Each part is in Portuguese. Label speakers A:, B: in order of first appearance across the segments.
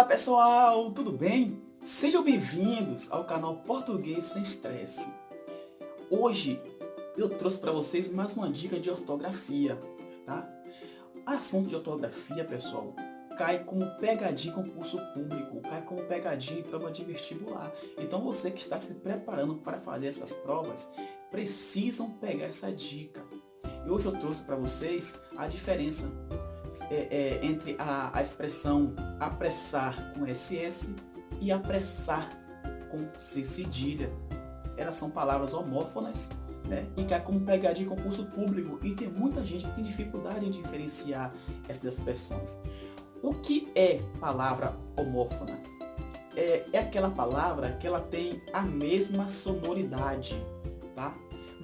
A: Fala pessoal, tudo bem? Sejam bem-vindos ao canal Português Sem Estresse. Hoje eu trouxe para vocês mais uma dica de ortografia, tá? Assunto de ortografia, pessoal, cai como pegadinha em concurso público, cai como pegadinha em prova de vestibular. Então você que está se preparando para fazer essas provas, precisam pegar essa dica. E hoje eu trouxe para vocês a diferença entre a expressão apressar com SS e apressar com C cedilha. Elas são palavras homófonas, né? E cai como pegadinha em concurso público. E tem muita gente que tem dificuldade em diferenciar essas expressões. O que é palavra homófona? É aquela palavra que ela tem a mesma sonoridade, tá?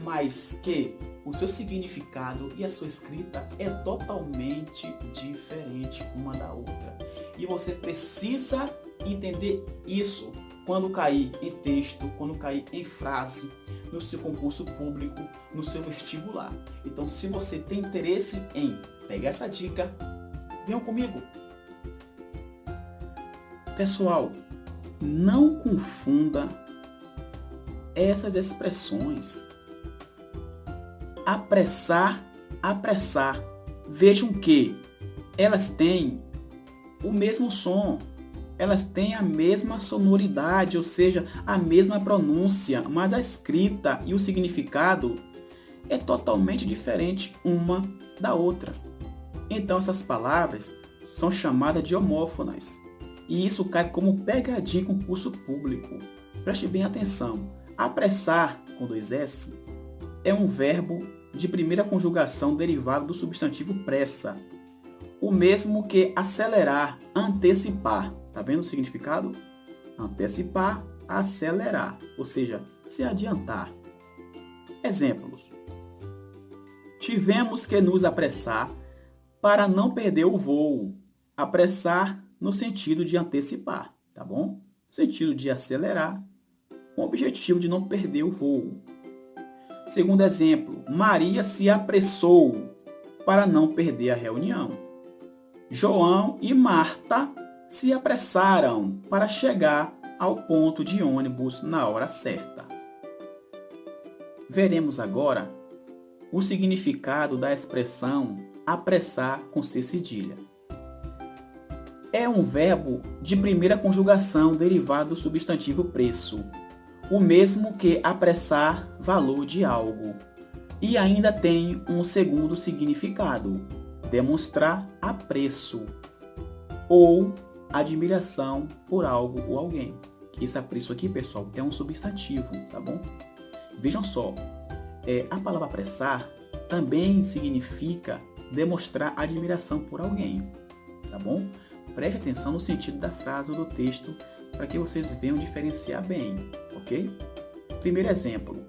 A: Mas que o seu significado e a sua escrita é totalmente diferente uma da outra. E você precisa entender isso quando cair em texto, quando cair em frase, no seu concurso público, no seu vestibular. Então, se você tem interesse em pegar essa dica, venham comigo. Pessoal, não confunda essas expressões. Apressar, apressar. Vejam que elas têm o mesmo som, elas têm a mesma sonoridade, ou seja, a mesma pronúncia, mas a escrita e o significado é totalmente diferente uma da outra. Então essas palavras são chamadas de homófonas. E isso cai como pegadinha em concurso público. Preste bem atenção. Apressar, com 2S, é um verbo de primeira conjugação derivado do substantivo pressa. O mesmo que acelerar, antecipar. Tá vendo o significado? Antecipar, acelerar. Ou seja, se adiantar. Exemplos. Tivemos que nos apressar para não perder o voo. Apressar no sentido de antecipar, tá bom? No sentido de acelerar, com o objetivo de não perder o voo. Segundo exemplo, Maria se apressou para não perder a reunião. João e Marta se apressaram para chegar ao ponto de ônibus na hora certa. Veremos agora o significado da expressão apressar com C cedilha. É um verbo de primeira conjugação derivado do substantivo preço, o mesmo que apressar valor de algo. E ainda tem um segundo significado, demonstrar apreço ou admiração por algo ou alguém. Esse apreço aqui, pessoal, é um substantivo, tá bom? Vejam só, a palavra apressar também significa demonstrar admiração por alguém, tá bom? Preste atenção no sentido da frase ou do texto para que vocês venham diferenciar bem, ok? Primeiro exemplo.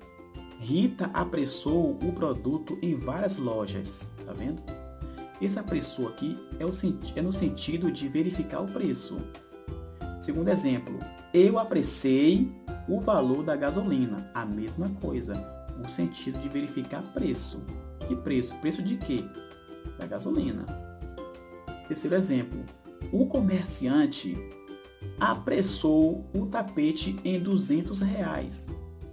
A: Rita apressou o produto em várias lojas, tá vendo? Esse apressou aqui é no sentido de verificar o preço. Segundo exemplo. Eu apressei o valor da gasolina, a mesma coisa, o sentido de verificar preço. Que preço? Preço de quê? Da gasolina. Terceiro exemplo. O comerciante apressou o tapete em R$ 200.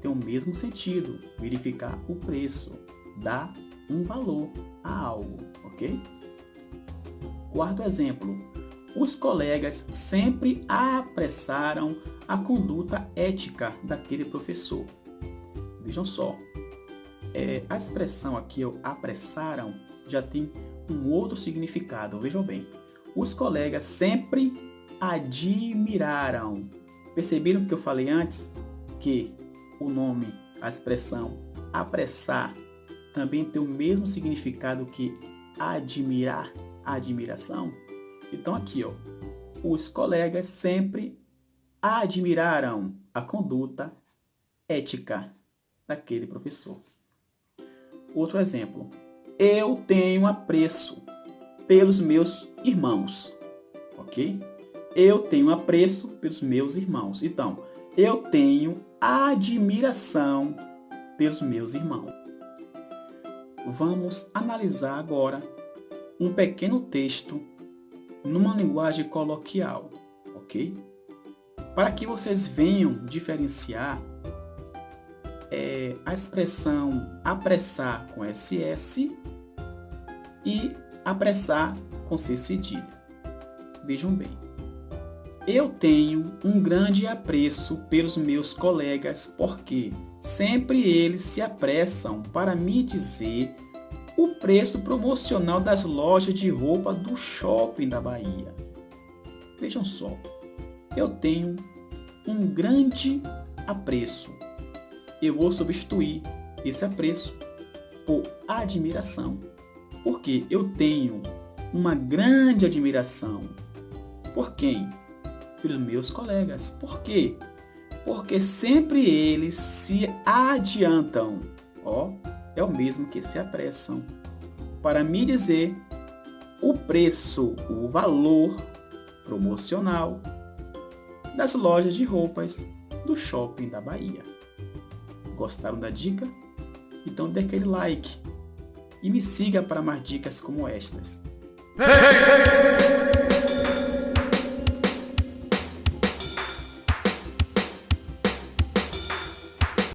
A: Tem o mesmo sentido, verificar o preço, dar um valor a algo, ok? Quarto exemplo. Os colegas sempre apressaram a conduta ética daquele professor. Vejam só, a expressão aqui, apressaram, já tem um outro significado, vejam bem. Os colegas sempre admiraram. Perceberam que eu falei antes? Que o nome, a expressão apressar, também tem o mesmo significado que admirar, admiração. Então aqui, os colegas sempre admiraram a conduta ética daquele professor. Outro exemplo. Eu tenho apreço pelos meus irmãos, ok? Eu tenho apreço pelos meus irmãos. Então, eu tenho admiração pelos meus irmãos. Vamos analisar agora um pequeno texto numa linguagem coloquial, ok? Para que vocês venham diferenciar a expressão apressar com SS e apressar com C cedilha. Vejam bem. Eu tenho um grande apreço pelos meus colegas porque sempre eles se apressam para me dizer o preço promocional das lojas de roupa do shopping da Bahia. Vejam só, eu tenho um grande apreço. Eu vou substituir esse apreço por admiração, porque eu tenho uma grande admiração. Por quem? Pelos meus colegas. Por quê? Porque sempre eles se adiantam. É o mesmo que se apressam para me dizer o preço, o valor promocional das lojas de roupas do shopping da Bahia. Gostaram da dica? Então dê aquele like e me siga para mais dicas como estas. Hey, hey, hey.